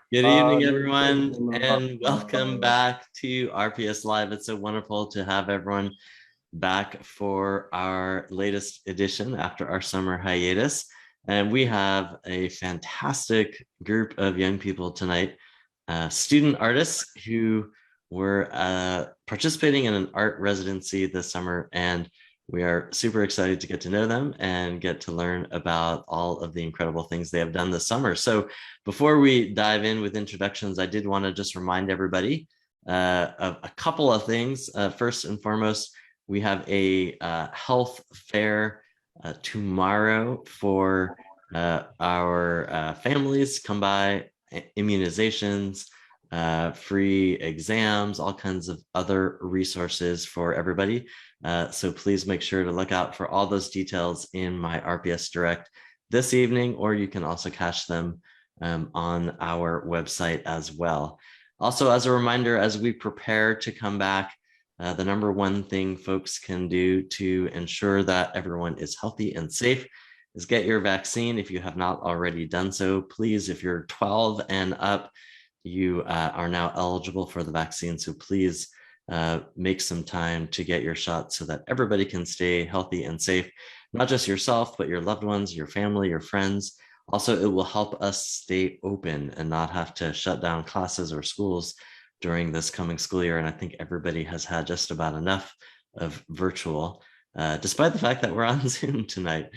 Good evening, everyone, and welcome back to RPS Live. It's so wonderful to have everyone back for our latest edition after our summer hiatus. And we have a fantastic group of young people tonight, student artists who were participating in an art residency this summer, and we are super excited to get to know them and get to learn about all of the incredible things they have done this summer. So before we dive in with introductions, I did want to just remind everybody of a couple of things. First and foremost, we have a health fair tomorrow for our families. Come by, immunizations, free exams, all kinds of other resources for everybody. So please make sure to look out for all those details in my RPS Direct this evening, or you can also catch them on our website as well. Also, as a reminder, as we prepare to come back, the number one thing folks can do to ensure that everyone is healthy and safe is get your vaccine. If you have not already done so, please, if you're 12 and up, you are now eligible for the vaccine. So please make some time to get your shot so that everybody can stay healthy and safe, not just yourself, but your loved ones, your family, your friends. Also, it will help us stay open and not have to shut down classes or schools during this coming school year. And I think everybody has had just about enough of virtual, despite the fact that we're on Zoom tonight.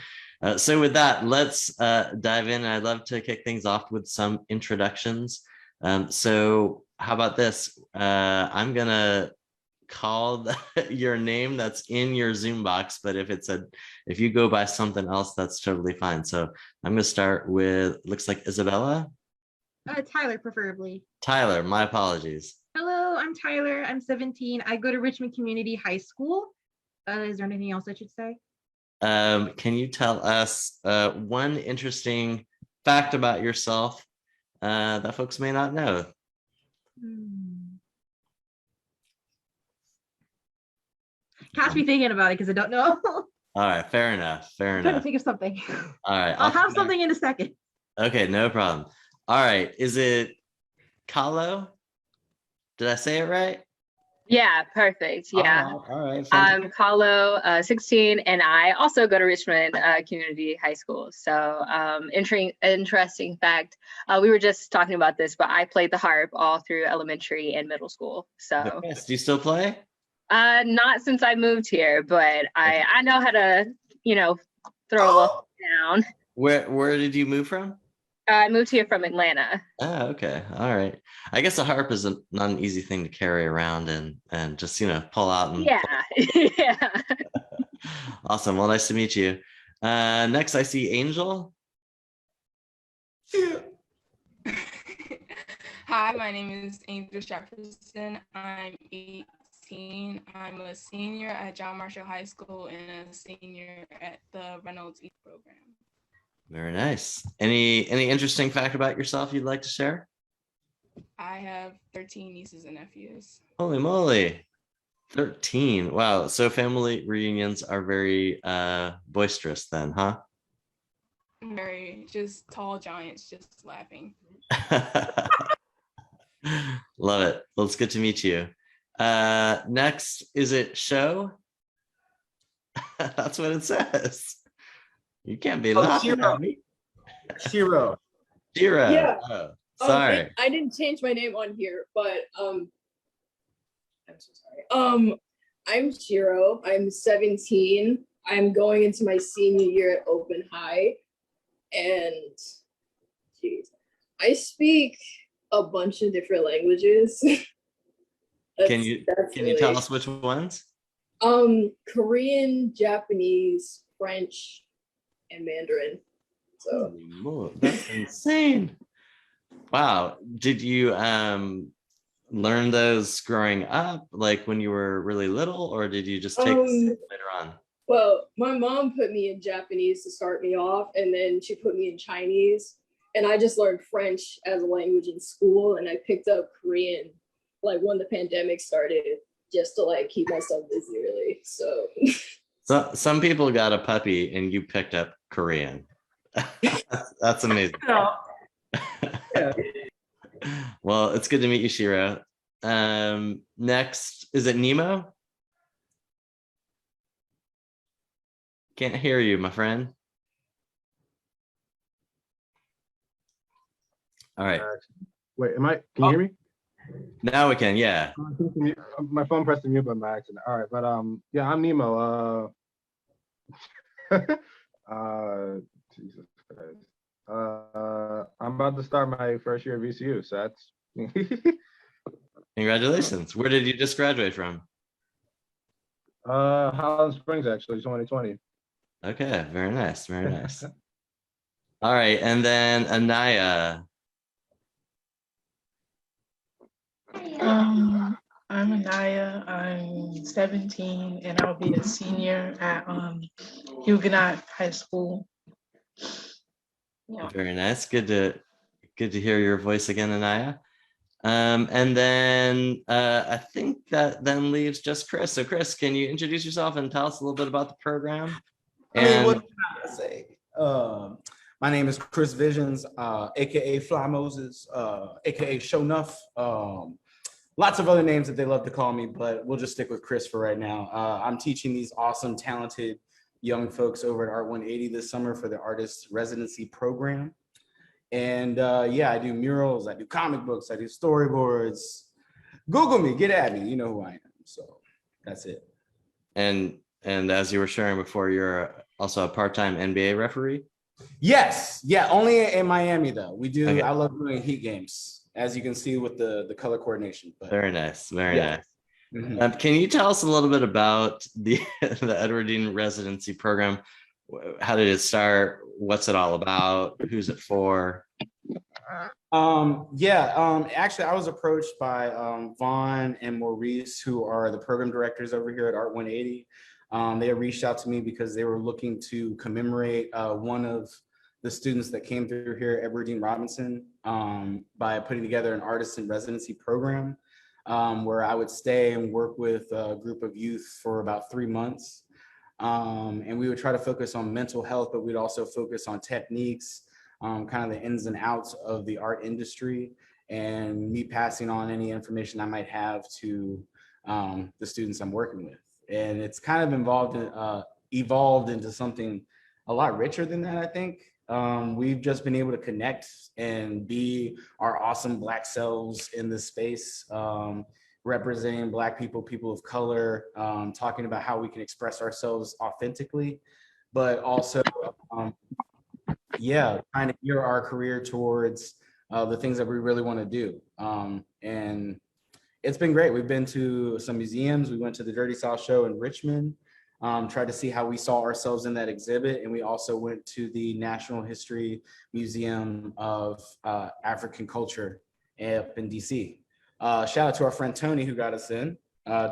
So with that, let's dive in. I'd love to kick things off with some introductions. So how about this? I'm gonna call your name that's in your Zoom box, but if you go by something else, that's totally fine. So I'm gonna start with, looks like Isabella. Tyler, preferably. Tyler, my apologies. Hello, I'm Tyler. I'm 17. I go to Richmond Community High School. Is there anything else I should say? Can you tell us one interesting fact about yourself that folks may not know? Catch me thinking about it because I don't know. All right, fair enough. Fair I'm enough. trying to think of something. All right, I'll have something in a second. Okay, no problem. All right, is it Kahlo? Did I say it right? Yeah, perfect. Yeah. All right. I'm Kahlo, 16, and I also go to Richmond Community High School. So interesting fact, we were just talking about this, but I played the harp all through elementary and middle school. So yes. Do you still play? Not since I moved here, but I know how to, throw a little down. Where did you move from? I moved here from Atlanta. Oh, okay. All right. I guess a harp is not an easy thing to carry around and just, pull out. And yeah. Yeah. Awesome. Well, nice to meet you. Next, I see Angel. Hi, my name is Angel Stratfordson. I'm 18. I'm a senior at John Marshall High School and a senior at the Reynolds East program. Very nice. Any interesting fact about yourself you'd like to share? I have 13 nieces and nephews. Holy moly. 13. Wow. So family reunions are very boisterous then, huh? Very, just tall giants just laughing. Love it. Well, it's good to meet you. Next, is it Show? That's what it says. You can't be laughing at me. Shiro. Yeah. Oh, sorry. I didn't change my name on here, but I'm so sorry. I'm Shiro. I'm 17. I'm going into my senior year at Open High, and I speak a bunch of different languages. Can you tell us which ones? Korean, Japanese, French, and Mandarin. So that's insane. Wow. Did you learn those growing up, like when you were really little, or did you just take later on? Well, my mom put me in Japanese to start me off, and then she put me in Chinese, and I just learned French as a language in school, and I picked up Korean like when the pandemic started, just to keep myself busy, really. So some people got a puppy and you picked up Korean. That's amazing. Yeah. Well, it's good to meet you, Shiro. Next, is it Nemo? Can't hear you, my friend. All right. Wait, can you hear me? Now we can, yeah. My phone pressed the mute button by accident. All right, but yeah, I'm Nemo. Jesus Christ. I'm about to start my first year at VCU, so that's Congratulations. Where did you just graduate from? Highland Springs, actually, 2020. Okay, very nice, very nice. All right, and then Anaya. I'm Anaya. I'm 17 and I'll be a senior at Huguenot High School. Yeah. Very nice. Good to hear your voice again, Anaya. And then I think that then leaves just Chris. So Chris, can you introduce yourself and tell us a little bit about the program? I mean, what can I say? My name is Chris Visions, aka Fly Moses, aka Show Nuff. Lots of other names that they love to call me, but we'll just stick with Chris for right now. I'm teaching these awesome, talented young folks over at Art 180 this summer for the Artist Residency program. And yeah, I do murals, I do comic books, I do storyboards. Google me, get at me, you know who I am. So that's it. And as you were sharing before, you're also a part-time NBA referee? Yes, yeah, only in Miami though. We do, Okay. I love doing Heat games, as you can see with the color coordination. But Very nice, very yeah. nice. Mhm. Can you tell us a little bit about the Edward Dean Residency program? How did it start? What's it all about? Who's it for? Actually, I was approached by Vaughn and Maurice, who are the program directors over here at Art 180. They had reached out to me because they were looking to commemorate one of the students that came through here, Edward Dean Robinson, by putting together an artist in residency program where I would stay and work with a group of youth for about 3 months. And we would try to focus on mental health, but we'd also focus on techniques, kind of the ins and outs of the art industry, and me passing on any information I might have to the students I'm working with. And it's kind of evolved into something a lot richer than that, I think. We've just been able to connect and be our awesome Black selves in this space, representing Black people, people of color, talking about how we can express ourselves authentically, but also, trying to gear our career towards the things that we really want to do. And it's been great. We've been to some museums. We went to the Dirty South show in Richmond, tried to see how we saw ourselves in that exhibit. And we also went to the National History Museum of African Culture up in DC. Shout out to our friend Tony who got us in.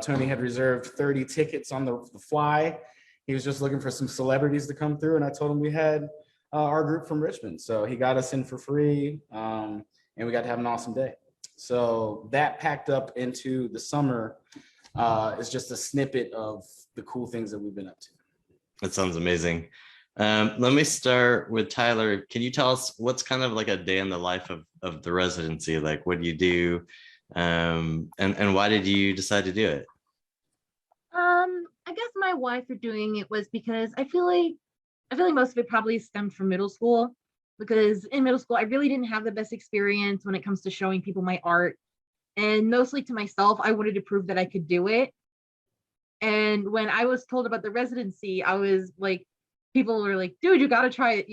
Tony had reserved 30 tickets on the fly. He was just looking for some celebrities to come through, and I told him we had our group from Richmond. So he got us in for free, and we got to have an awesome day. So that packed up into the summer is just a snippet of the cool things that we've been up to. That sounds amazing. Let me start with Tyler. Can you tell us what's kind of like a day in the life of the residency? Like, what do you do? And why did you decide to do it? I guess my why for doing it was because I feel like most of it probably stemmed from middle school, because in middle school I really didn't have the best experience when it comes to showing people my art, and mostly to myself. I wanted to prove that I could do it. And when I was told about the residency, I was like, people were like, dude, you got to try it.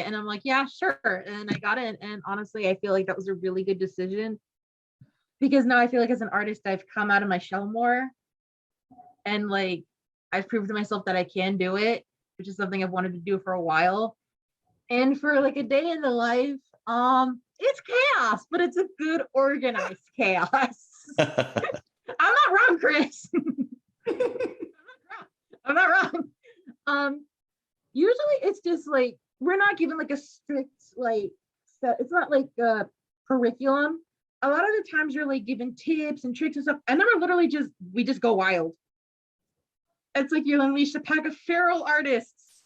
And I'm like, yeah, sure. And I got it. And honestly, I feel like that was a really good decision, because now I feel like as an artist, I've come out of my shell more. And like, I've proved to myself that I can do it, which is something I've wanted to do for a while. And for like a day in the life, it's chaos, but it's a good organized chaos. I'm not wrong, Chris. I'm not wrong. Usually it's just like, we're not given like a strict, like, set. It's not like a curriculum. A lot of the times you're like given tips and tricks and stuff, and then we just go wild. It's like you unleash a pack of feral artists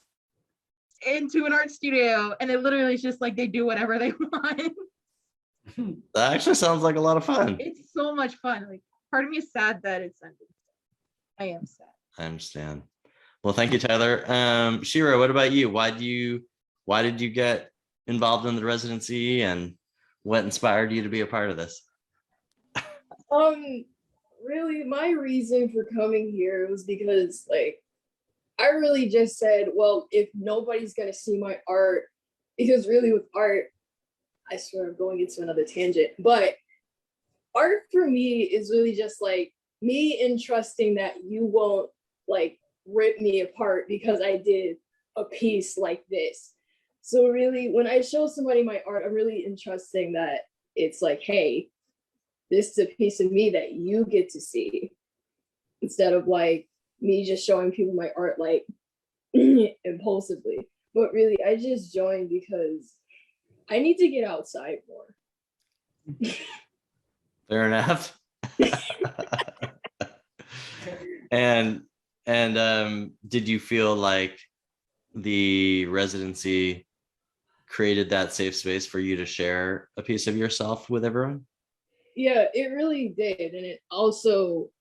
into an art studio, and it literally is just like they do whatever they want. That actually sounds like a lot of fun. It's so much fun. Like, part of me is sad that it's ended. I am sad. I understand. Well, thank you, Tyler. Shira, what about you? Why did you get involved in the residency, and what inspired you to be a part of this? Really, my reason for coming here was because, like, I really just said, well, if nobody's gonna see my art, because really with art, I swear I'm going into another tangent, but art for me is really just like me entrusting that you won't like rip me apart because I did a piece like this. So really, when I show somebody my art, I'm really entrusting that it's like, hey, this is a piece of me that you get to see, instead of like me just showing people my art like impulsively. But really, I just joined because I need to get outside more. Fair enough. and did you feel like the residency created that safe space for you to share a piece of yourself with everyone? Yeah, it really did. And it also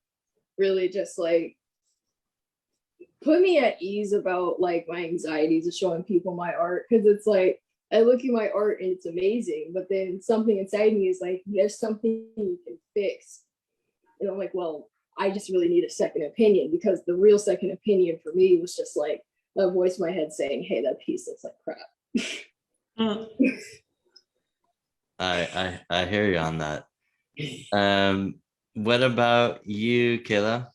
really just like put me at ease about like my anxieties of showing people my art, because it's like I look at my art and it's amazing, but then something inside me is like, there's something you can fix. And I'm like, well, I just really need a second opinion, because the real second opinion for me was just like a voice in my head saying, hey, that piece looks like crap. I hear you on that. What about you, Kayla?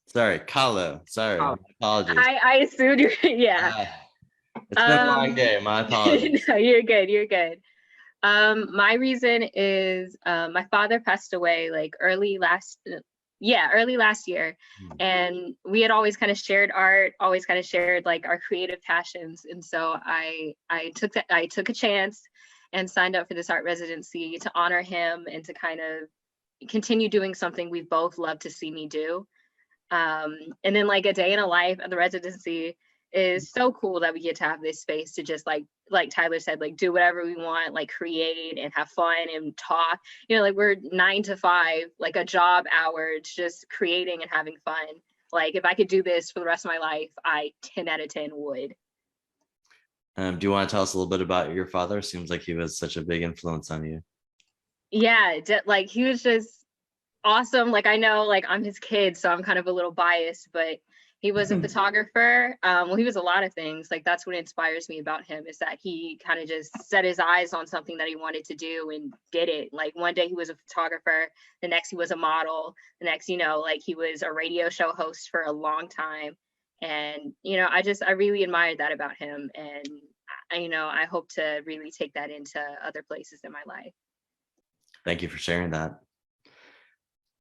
Sorry, Kalo. Sorry, my apologies. I assumed you're, yeah. It's been a long day. My apologies. No, you're good. You're good. My reason is my father passed away like early last year, and we had always kind of shared art, always kind of shared like our creative passions, and so I took a chance and signed up for this art residency to honor him and to kind of continue doing something we both love to see me do. And then like a day in a life at the residency is so cool that we get to have this space to just like Tyler said, like do whatever we want, like create and have fun and talk, you know, like we're 9 to 5, like a job hour, just creating and having fun. Like if I could do this for the rest of my life, I 10 out of 10 would. Do you want to tell us a little bit about your father? Seems like he was such a big influence on you. Yeah, like he was just awesome. Like I know like I'm his kid, so I'm kind of a little biased, but he was a photographer. Well, he was a lot of things. Like that's what inspires me about him, is that he kind of just set his eyes on something that he wanted to do and did it. Like one day he was a photographer, the next he was a model, the next, you know, like he was a radio show host for a long time. And, you know, I really admired that about him. And, you know, I hope to really take that into other places in my life. Thank you for sharing that.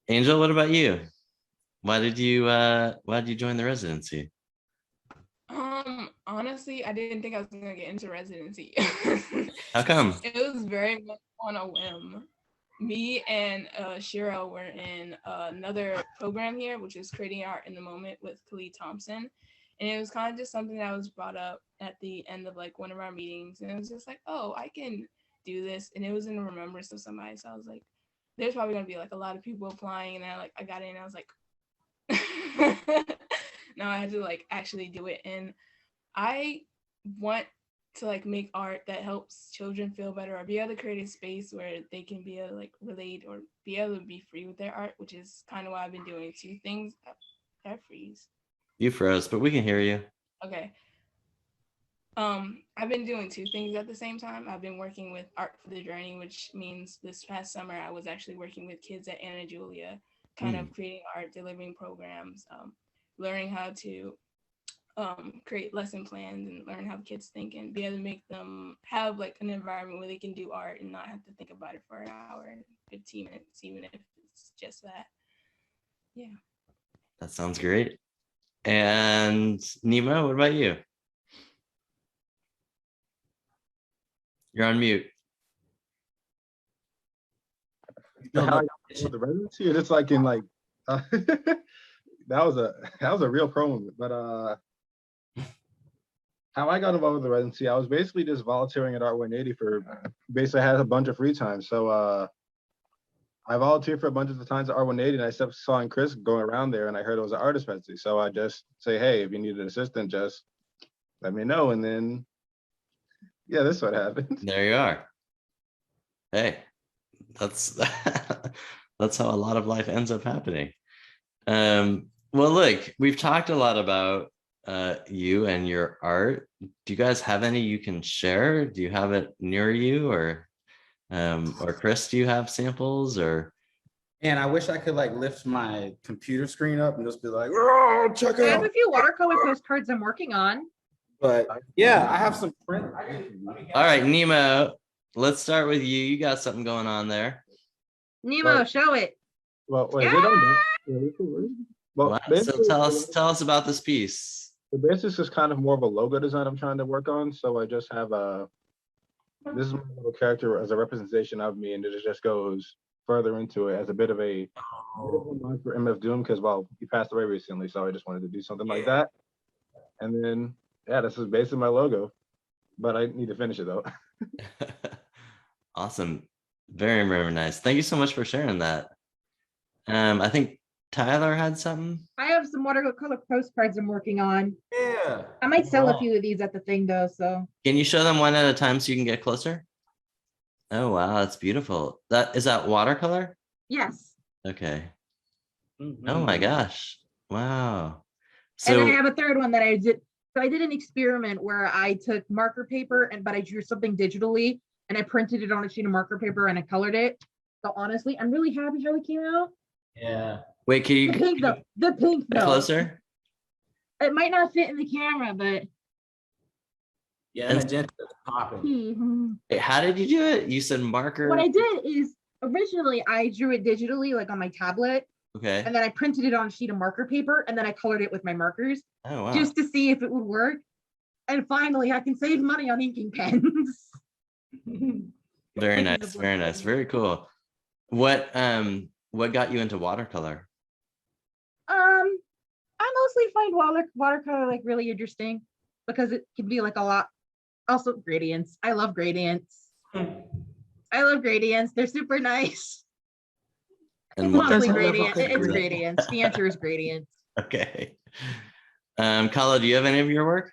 Angel, what about you? Why did you join the residency? Honestly, I didn't think I was gonna get into residency. How come? It was very much on a whim. Me and Shira were in another program here, which is Creating Art in the Moment with Khalid Thompson. And it was kind of just something that was brought up at the end of like one of our meetings. And it was just like, oh, I can do this. And it was in remembrance of somebody. So I was like, there's probably gonna be like a lot of people applying. And then I got in and I was like, now I had to like actually do it. And I want to like make art that helps children feel better, or be able to create a space where they can be able to like relate or be able to be free with their art, which is kind of why I've been doing 2 things. That freeze. You froze, but we can hear you. Okay. I've been doing 2 things at the same time. I've been working with Art for the Journey, which means this past summer I was actually working with kids at Anna Julia, kind of creating art, delivering programs, learning how to create lesson plans and learn how kids think and be able to make them have like an environment where they can do art and not have to think about it for an hour and 15 minutes, even if it's just that. Yeah. That sounds great. And Nima, what about you? You're on mute. The residency, or just like in like that was a real pro moment, but how I got involved with the residency, I was basically just volunteering at Art 180 for basically I had a bunch of free time. So I volunteered for a bunch of the times at Art 180 and I saw Chris going around there and I heard it was an artist residency. So I just say, hey, if you need an assistant, just let me know. And then, yeah, this is what happened. There you are. Hey, that's that's how a lot of life ends up happening. Well, look, we've talked a lot about you and your art. Do you guys have any you can share? Do you have it near you, or Chris, do you have samples? Or And I wish I could like lift my computer screen up and just be like, oh, check I it have out. a few watercolor postcards I'm working on. But yeah, I have some print. all right, Nemo, let's start with you. You got something going on there. Nemo, Well, show it. Well, wait, Yeah. we don't know. Well, Wow, so basically, tell us about this piece. the basis is kind of more of a logo design I'm trying to work on. So I just have this is my little character as a representation of me, and it just goes further into it as a bit of a homage for MF Doom because, well, he passed away recently, so I just wanted to do something like that. And then, yeah, this is basically my logo, but I need to finish it though. Awesome. Very, very nice. Thank you so much for sharing that. I think Tyler had something. I have some watercolor postcards I'm working on. Yeah. I might sell Wow. a few of these at the thing though, so. Can you show them one at a time so you can get closer? Oh, wow, that's beautiful. Is that watercolor? Yes. Okay. Mm-hmm. Oh my gosh. Wow. And then I So, have a third one that I did. So I did an experiment where I took marker paper but I drew something digitally and I printed it on a sheet of marker paper and I colored it. So honestly, I'm really happy how it came out. Yeah. wait, can you The pink though. The pink get though. closer? It might not fit in the camera, but Yeah, and it's popping. Wait, how did you do it? You said marker. what I did is originally I drew it digitally, like on my tablet, Okay. and then I printed it on a sheet of marker paper, and then I colored it with my markers Oh, wow. just to see if it would work. And finally, I can save money on inking pens. Very nice. Very nice. Very cool. What got you into watercolor? I mostly find watercolor like really interesting because it can be like a lot. Also, gradients. I love gradients. I love gradients. They're super nice. And Mostly doesn't look gradient. like It's gradient. gradients. The answer is gradients. Okay. Kala, do you have any of your work?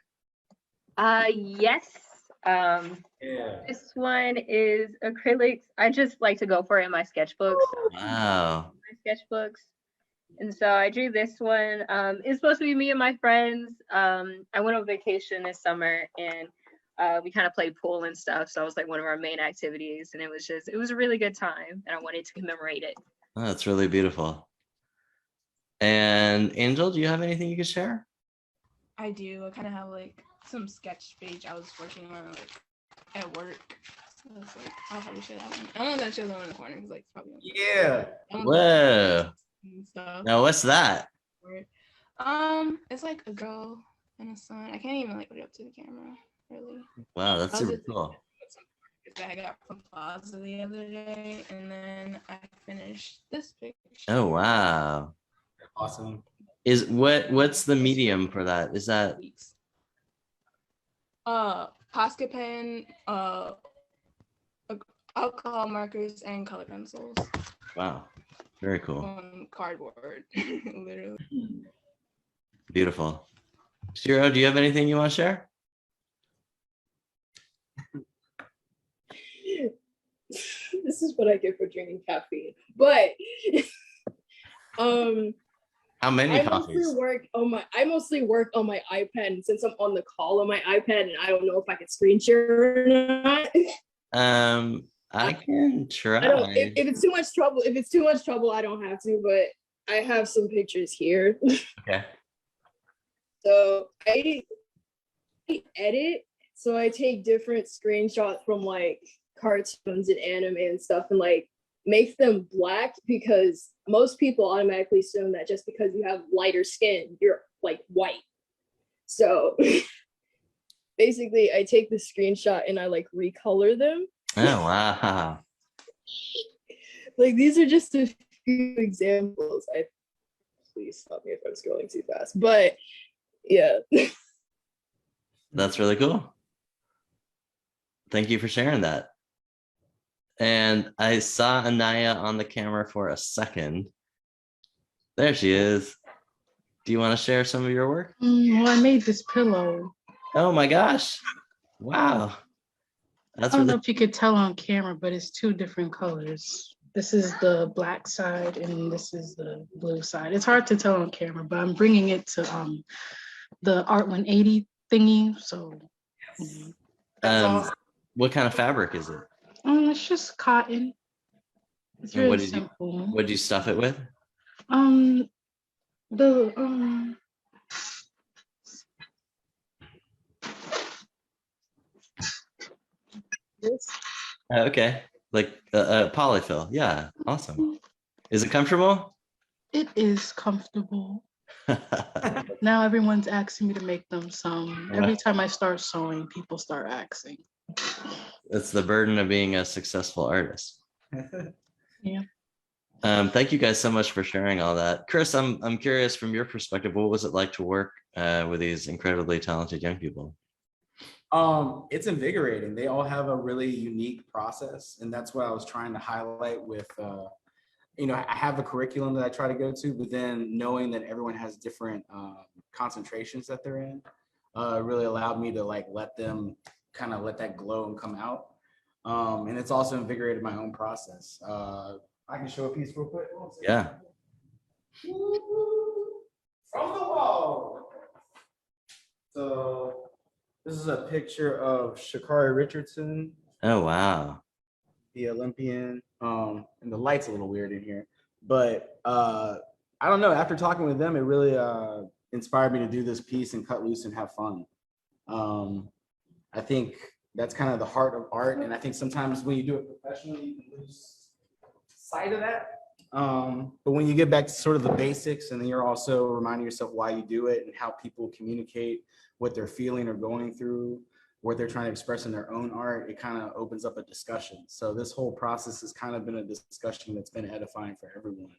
Yes. Yeah. This one is acrylics. I just like to go for it in my sketchbooks. Wow. My sketchbooks. And so I drew this one. It's supposed to be me and my friends. I went on vacation this summer and we kind of played pool and stuff. So it was like one of our main activities. And it was a really good time. And I wanted to commemorate it. Oh, that's really beautiful. And Angel, do you have anything you could share? I do. I kind of have like some sketch page I was working on like at work. So it's like I'll probably show that one. I don't know if that shows that one in the corner because like it's probably Yeah. Whoa. and stuff. Now what's that? It's like a girl and a son. I can't even like put it up to the camera really. Wow, that's I was super just- cool. I got from Plaza the other day, and then I finished this picture. Oh wow. Awesome. What's the medium for that? Is that Weeks. Posca pen, alcohol markers, and color pencils wow? Very cool. on cardboard, literally. Beautiful. Shiro, do you have anything you want to share? This is what I get for drinking caffeine. But How many I coffees? mostly work on my iPad, and since I'm on the call on my iPad and I don't know if I can screen share or not. I can try. I don't if it's too much trouble, I don't have to, but I have some pictures here. Okay. So I edit, so I take different screenshots from like cartoons and anime and stuff and like make them black because most people automatically assume that just because you have lighter skin, you're like white. So basically I take the screenshot and I like recolor them. Oh wow. Like these are just a few examples. Please stop me if I'm scrolling too fast. But yeah. That's really cool. Thank you for sharing that. And I saw Anaya on the camera for a second. There she is. Do you want to share some of your work? Well, I made this pillow. Oh my gosh. Wow. That's I don't know really if you could tell on camera, but it's two different colors. This is the black side and this is the blue side. It's hard to tell on camera, but I'm bringing it to the Art 180 thingy. So what kind of fabric is it? it's just cotton. It's And really simple. What did you stuff it with? The this. Okay, like polyfill. Yeah, awesome. Is it comfortable? It is comfortable. Now everyone's asking me to make them some. Every time I start sewing, people start asking. It's the burden of being a successful artist. Yeah. Thank you guys so much for sharing all that. Chris, I'm curious from your perspective, what was it like to work with these incredibly talented young people? It's invigorating. They all have a really unique process, and that's what I was trying to highlight with I have a curriculum that I try to go to, but then knowing that everyone has different concentrations that they're in really allowed me to let them kind of let that glow and come out. And it's also invigorated my own process. I can show a piece real quick. Yeah. From the wall. So this is a picture of Sha'Carri Richardson. Oh, wow. The Olympian. And the light's a little weird in here. But I don't know. After talking with them, it really inspired me to do this piece and cut loose and have fun. I think that's kind of the heart of art. And I think sometimes when you do it professionally, you can lose sight of that. But when you get back to sort of the basics, and then you're also reminding yourself why you do it and how people communicate what they're feeling or going through, what they're trying to express in their own art, it kind of opens up a discussion. So this whole process has kind of been a discussion that's been edifying for everyone.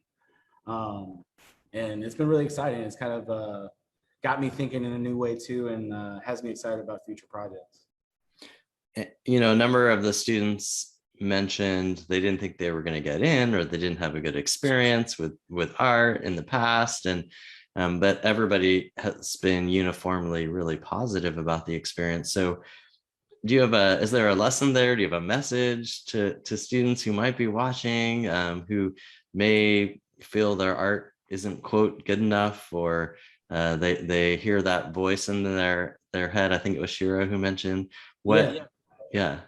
And it's been really exciting. It's kind of got me thinking in a new way too, and has me excited about future projects. You know, a number of the students mentioned they didn't think they were going to get in, or they didn't have a good experience with art in the past, and but everybody has been uniformly really positive about the experience. So do you have is there a lesson there? Do you have a message to students who might be watching, who may feel their art isn't quote good enough, or they hear that voice in their head? I think it was Shiro who mentioned yeah.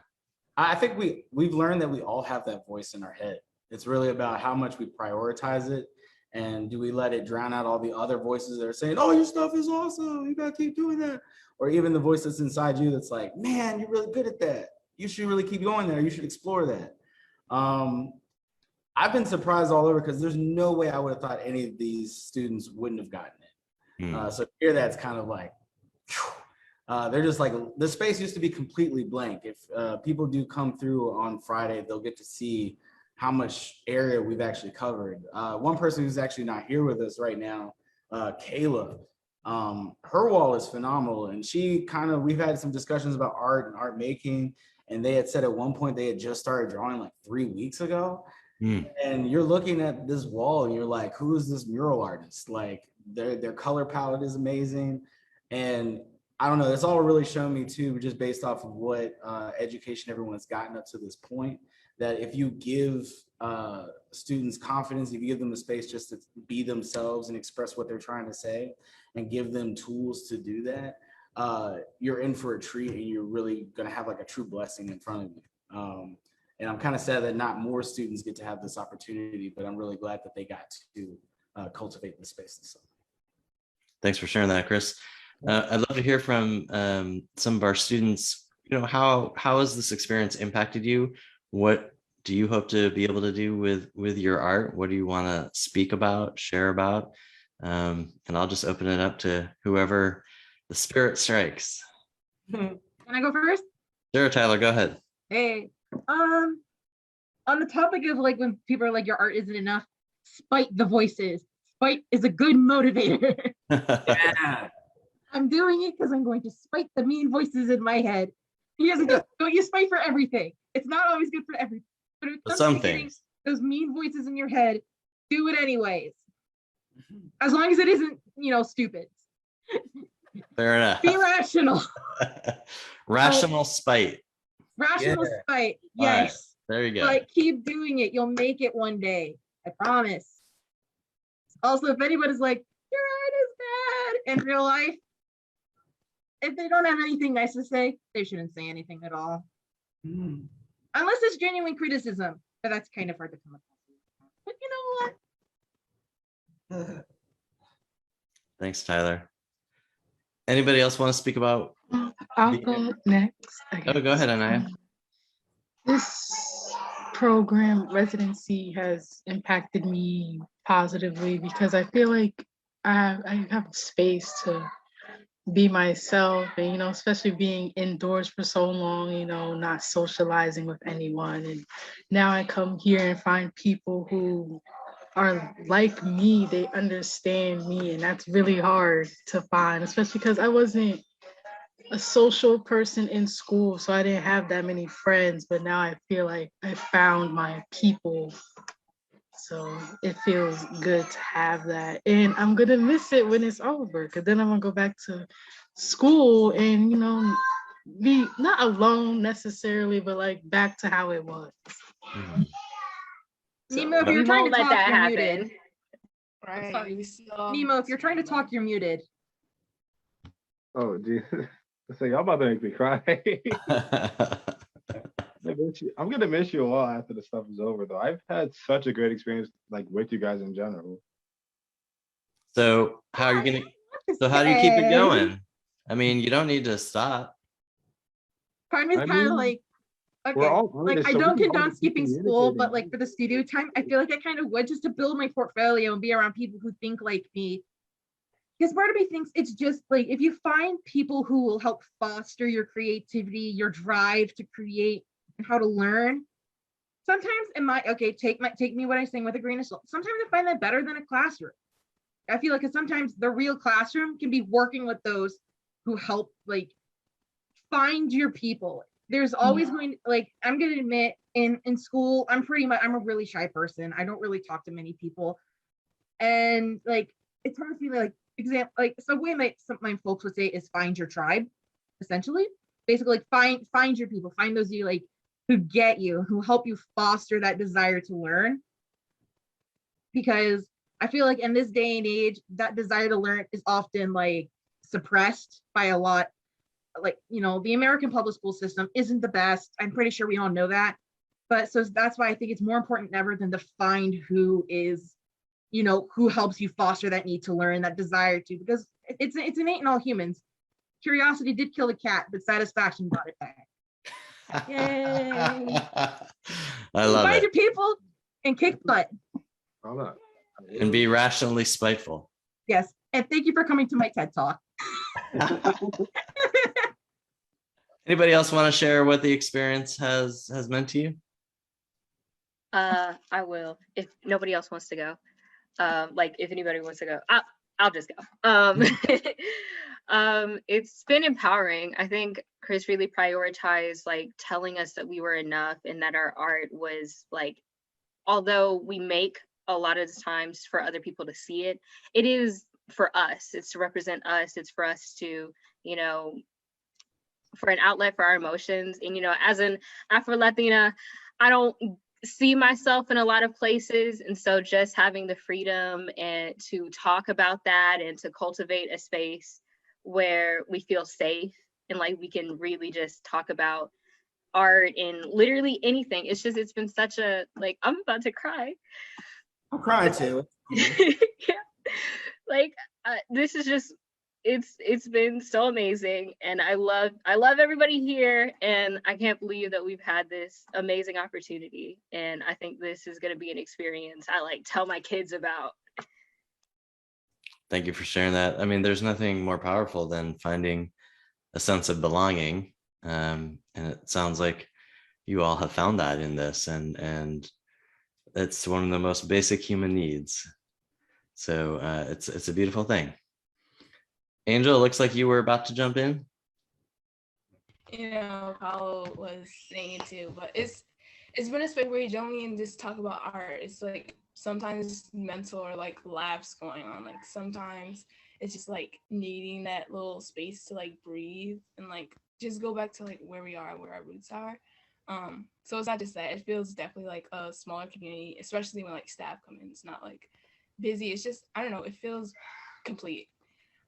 I think we've learned that we all have that voice in our head. It's really about how much we prioritize it, and do we let it drown out all the other voices that are saying, oh, your stuff is awesome, you gotta keep doing that. Or even the voice that's inside you that's like, man, you're really good at that. You should really keep going there. You should explore that. I've been surprised all over, because there's no way I would have thought any of these students wouldn't have gotten it. So here that's kind of like, they're just like, the space used to be completely blank. If people do come through on Friday, they'll get to see how much area we've actually covered. One person who's actually not here with us right now, Kayla, her wall is phenomenal. And we've had some discussions about art and art making, and they had said at one point they had just started drawing like 3 weeks ago. And you're looking at this wall and you're like, who is this mural artist? Like their color palette is amazing. And I don't know, it's all really shown me too, just based off of what education everyone's gotten up to this point, that if you give students confidence, if you give them the space just to be themselves and express what they're trying to say, and give them tools to do that, you're in for a treat, and you're really gonna have like a true blessing in front of you. And I'm kind of sad that not more students get to have this opportunity, but I'm really glad that they got to cultivate the space this summer. Thanks for sharing that, Chris. I'd love to hear from some of our students. You know, how has this experience impacted you? What do you hope to be able to do with your art? What do you want to speak about, share about? And I'll just open it up to whoever the spirit strikes. Can I go first? Sure, Tyler, go ahead. Hey, on the topic of like when people are like, your art isn't enough, spite the voices. Spite is a good motivator. Yeah. I'm doing it because I'm going to spite the mean voices in my head. Don't you spite for everything. It's not always good for everything. But if it But comes some to getting things. those mean voices in your head, do it anyways. As long as it isn't, stupid. Fair enough. Be rational. Rational spite. Rational Yeah. spite. All right. Yes. There you go. But keep doing it. You'll make it one day. I promise. Also, if anybody's like, your art is bad in real life, if they don't have anything nice to say, they shouldn't say anything at all. Unless it's genuine criticism. But that's kind of hard to come across. But you know what? Thanks, Tyler. Anybody else want to speak about? I'll go next. Oh, go ahead, Anaya. This program, Residency, has impacted me positively because I feel like I have space to be myself, and especially being indoors for so long, not socializing with anyone. And now I come here and find people who are like me. They understand me, and that's really hard to find, especially because I wasn't a social person in school, so I didn't have that many friends. But now I feel like I found my people, so it feels good to have that. And I'm gonna miss it when it's over, because then I'm gonna go back to school and be not alone necessarily, but like back to how it was. Nemo, if We you're trying won't to let talk, that you're happen. muted. Right. Sorry. We still- Nemo, if you're trying to talk, you're muted. Oh, geez. So y'all about to make me cry. I'm gonna miss you all after the stuff is over, though. I've had such a great experience, like with you guys in general. So how are you gonna? So how do you keep it going? I mean, you don't need to stop. Part of me is I kind of mean, like, we're okay, all like artists, I so we don't can all condone just keep skipping school, but communicating. like for the studio time, I feel like I kind of would, just to build my portfolio and be around people who think like me. Because part of me thinks it's just like, if you find people who will help foster your creativity, your drive to create and how to learn, sometimes take me what I sing with a grain of salt. Sometimes I find that better than a classroom. I feel like sometimes the real classroom can be working with those who help like find your people. There's always going, like, I'm gonna admit, in school, I'm a really shy person. I don't really talk to many people. And like, it's hard for me, like, so the way my folks would say is find your tribe, essentially. Basically, like, find your people, find those you like, who get you, who help you foster that desire to learn. Because I feel like in this day and age, that desire to learn is often like suppressed by a lot. Like, the American public school system isn't the best. I'm pretty sure we all know that. But so that's why I think it's more important than ever than to find who is, who helps you foster that need to learn, that desire to, because it's innate in all humans. Curiosity did kill the cat, but satisfaction brought it back. Yay. I love Find it. your people and kick butt. Hold on. And be rationally spiteful. Yes. And thank you for coming to my TED Talk. Anybody else want to share what the experience has meant to you? I will, if nobody else wants to go. Like if anybody wants to go, I'll just go. It's been empowering. I think Chris really prioritized like telling us that we were enough and that our art was like, although we make a lot of the times for other people to see it, it is for us. It's to represent us. It's for us to, for an outlet for our emotions. And, as an Afro-Latina, I don't see myself in a lot of places. And so just having the freedom and to talk about that and to cultivate a space where we feel safe and like we can really just talk about art and literally anything. It's been such a, like, I'm about to cry. I'm crying too. Yeah. Like this is just, it's been so amazing, and I love everybody here, and I can't believe that we've had this amazing opportunity, and I think this is going to be an experience I like tell my kids about. Thank you for sharing that. I mean, there's nothing more powerful than finding a sense of belonging, and it sounds like you all have found that in this, and it's one of the most basic human needs. So it's a beautiful thing. Angel, it looks like you were about to jump in. You know, Paulo was saying it too, but it's been a space where you don't even just talk about art. It's like sometimes mental or like laughs going on. Like sometimes it's just like needing that little space to like breathe and like just go back to like where we are, where our roots are. So it's not just that. It feels definitely like a smaller community, especially when like staff come in. It's not like busy. It's just, I don't know, it feels complete.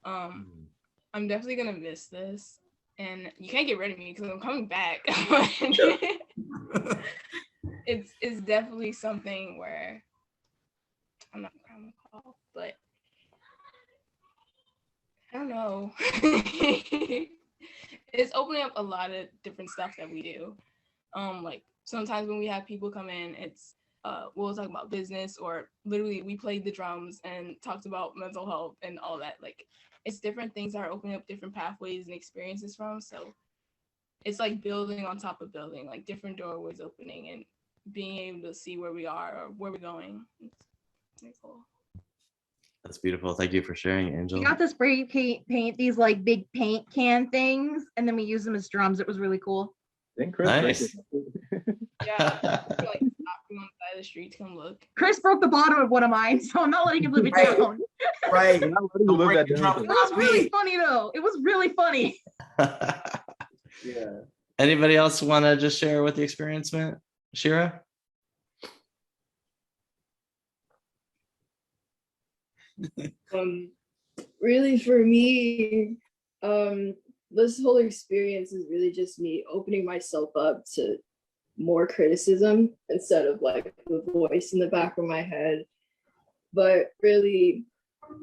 I'm definitely gonna miss this, and you can't get rid of me because I'm coming back. It's definitely something where I'm not gonna call, but I don't know. It's opening up a lot of different stuff that we do. Like sometimes when we have people come in, it's we'll talk about business, or literally we played the drums and talked about mental health and all that. Like it's different things that are opening up different pathways and experiences from. So it's like building on top of building, like different doorways opening and being able to see where we are or where we're going. It's pretty cool. That's beautiful. Thank you for sharing, Angel. We got to spray paint these like big paint can things, and then we use them as drums. It was really cool. Nice. Yeah, like stopping on the side of the street to come look. Chris broke the bottom of one of mine, so I'm not letting him live it Right. down. Right. I'm not letting you live that down. It was really funny though. It was really funny. Yeah. Anybody else want to just share what the experience meant? Shira? Really for me, this whole experience is really just me opening myself up to more criticism instead of like the voice in the back of my head. But really,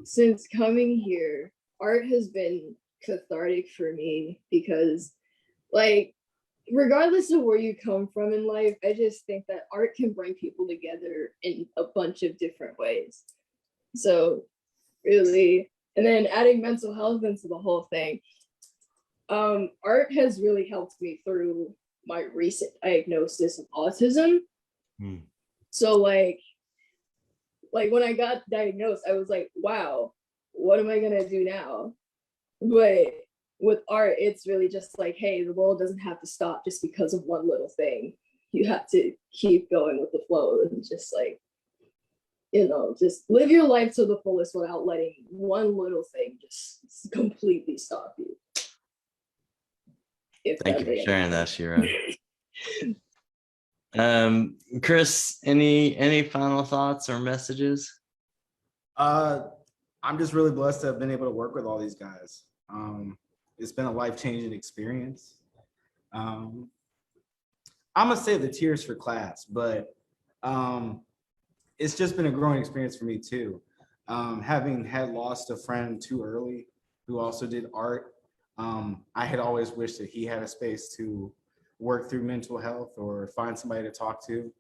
since coming here, art has been cathartic for me because, like, regardless of where you come from in life, I just think that art can bring people together in a bunch of different ways. So really, and then adding mental health into the whole thing, art has really helped me through my recent diagnosis of autism. So like when I got diagnosed, I was like, wow, what am I gonna do now? But with art, it's really just like, hey, the world doesn't have to stop just because of one little thing. You have to keep going with the flow and just like, you know, just live your life to the fullest without letting one little thing just completely stop you. Thank you for sharing that, Shira. Chris, any final thoughts or messages? I'm just really blessed to have been able to work with all these guys. It's been a life-changing experience. I'm gonna save the tears for class, but it's just been a growing experience for me too. Having had lost a friend too early who also did art, I had always wished that he had a space to work through mental health or find somebody to talk to.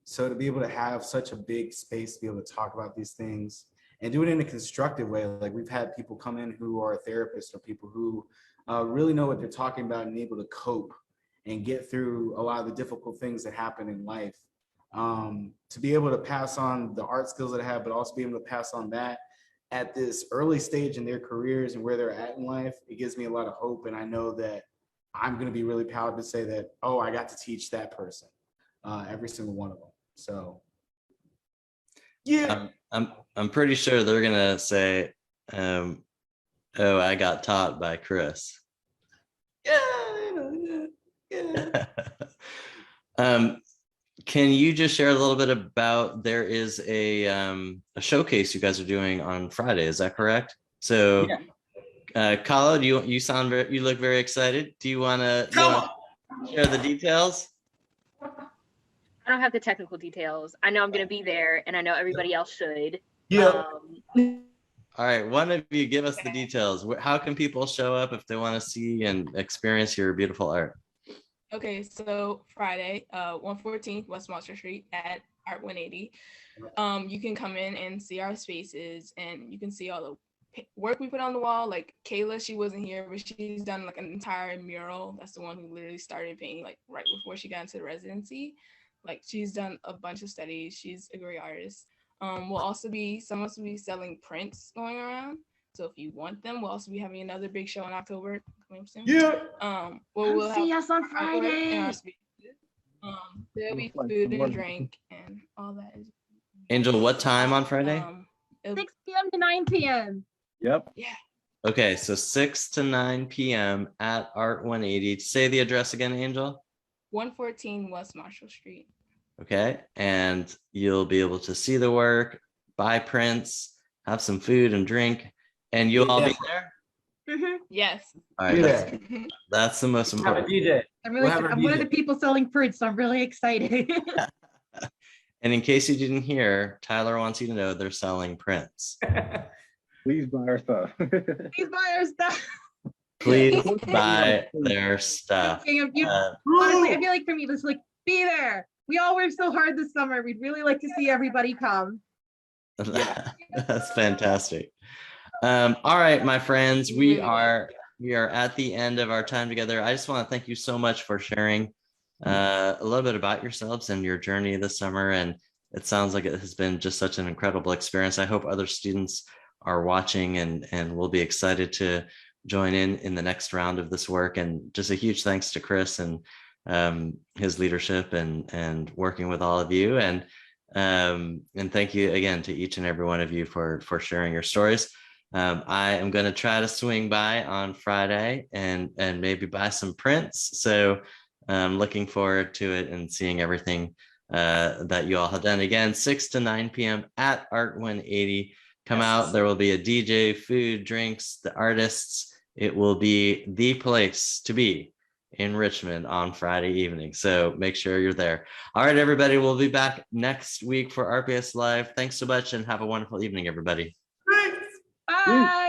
So to be able to have such a big space to be able to talk about these things and do it in a constructive way, like we've had people come in who are therapists or people who really know what they're talking about and able to cope and get through a lot of the difficult things that happen in life. To be able to pass on the art skills that I have, but also be able to pass on that at this early stage in their careers and where they're at in life, it gives me a lot of hope. And I know that I'm going to be really proud to say that, oh, I got to teach that person, every single one of them. So, yeah. I'm pretty sure they're gonna say, "Oh, I got taught by Chris." Yeah. Can you just share a little bit about, there is a showcase you guys are doing on Friday, is that correct? So Kalo, you look very excited. Do you want to share the details? I don't have the technical details. I know I'm going to be there, and I know everybody else should. Yeah. All right, one of you give us the details. How can people show up if they want to see and experience your beautiful art? Okay, so Friday, 114 West Monster Street at Art 180. You can come in and see our spaces, and you can see all the work we put on the wall. Like Kayla, she wasn't here, but she's done like an entire mural. That's the one who literally started painting like right before she got into the residency. Like she's done a bunch of studies. She's a great artist. We'll also be, someone will be selling prints going around. So if you want them, we'll also be having another big show in October coming soon. Yeah. Well, Come we'll see have us on artwork and our Friday. spaces. There'll be Like, food and what- drink and all that. Angel, what time on Friday? It'll- 6 p.m. to 9 p.m. Yep. yeah, Okay, so 6 to 9 p.m. at Art 180. Say the address again, Angel. 114 West Marshall Street. Okay, and you'll be able to see the work, buy prints, have some food and drink, and you'll all be there. Mhm. Yes. All right, that's the most Have a important. DJ. I'm really, We'll have our I'm one of the DJ. people selling prints, so I'm really excited. And in case you didn't hear, Tyler wants you to know they're selling prints. Please buy our stuff. Please buy our stuff. Please buy their stuff. Honestly, I feel like for me, this like be there. We all worked so hard this summer. We'd really like to see everybody come. That's fantastic. All right, my friends, we are at the end of our time together. I just want to thank you so much for sharing a little bit about yourselves and your journey this summer. And it sounds like it has been just such an incredible experience. I hope other students are watching and will be excited to join in the next round of this work. And just a huge thanks to Chris and his leadership and working with all of you. And thank you again to each and every one of you for sharing your stories. I am going to try to swing by on Friday and maybe buy some prints. So I'm looking forward to it and seeing everything that you all have done. Again, 6 to 9 p.m. at Art 180. Come out. There will be a DJ, food, drinks, the artists. It will be the place to be in Richmond on Friday evening. So make sure you're there. All right, everybody. We'll be back next week for RPS Live. Thanks so much and have a wonderful evening, everybody. Bye.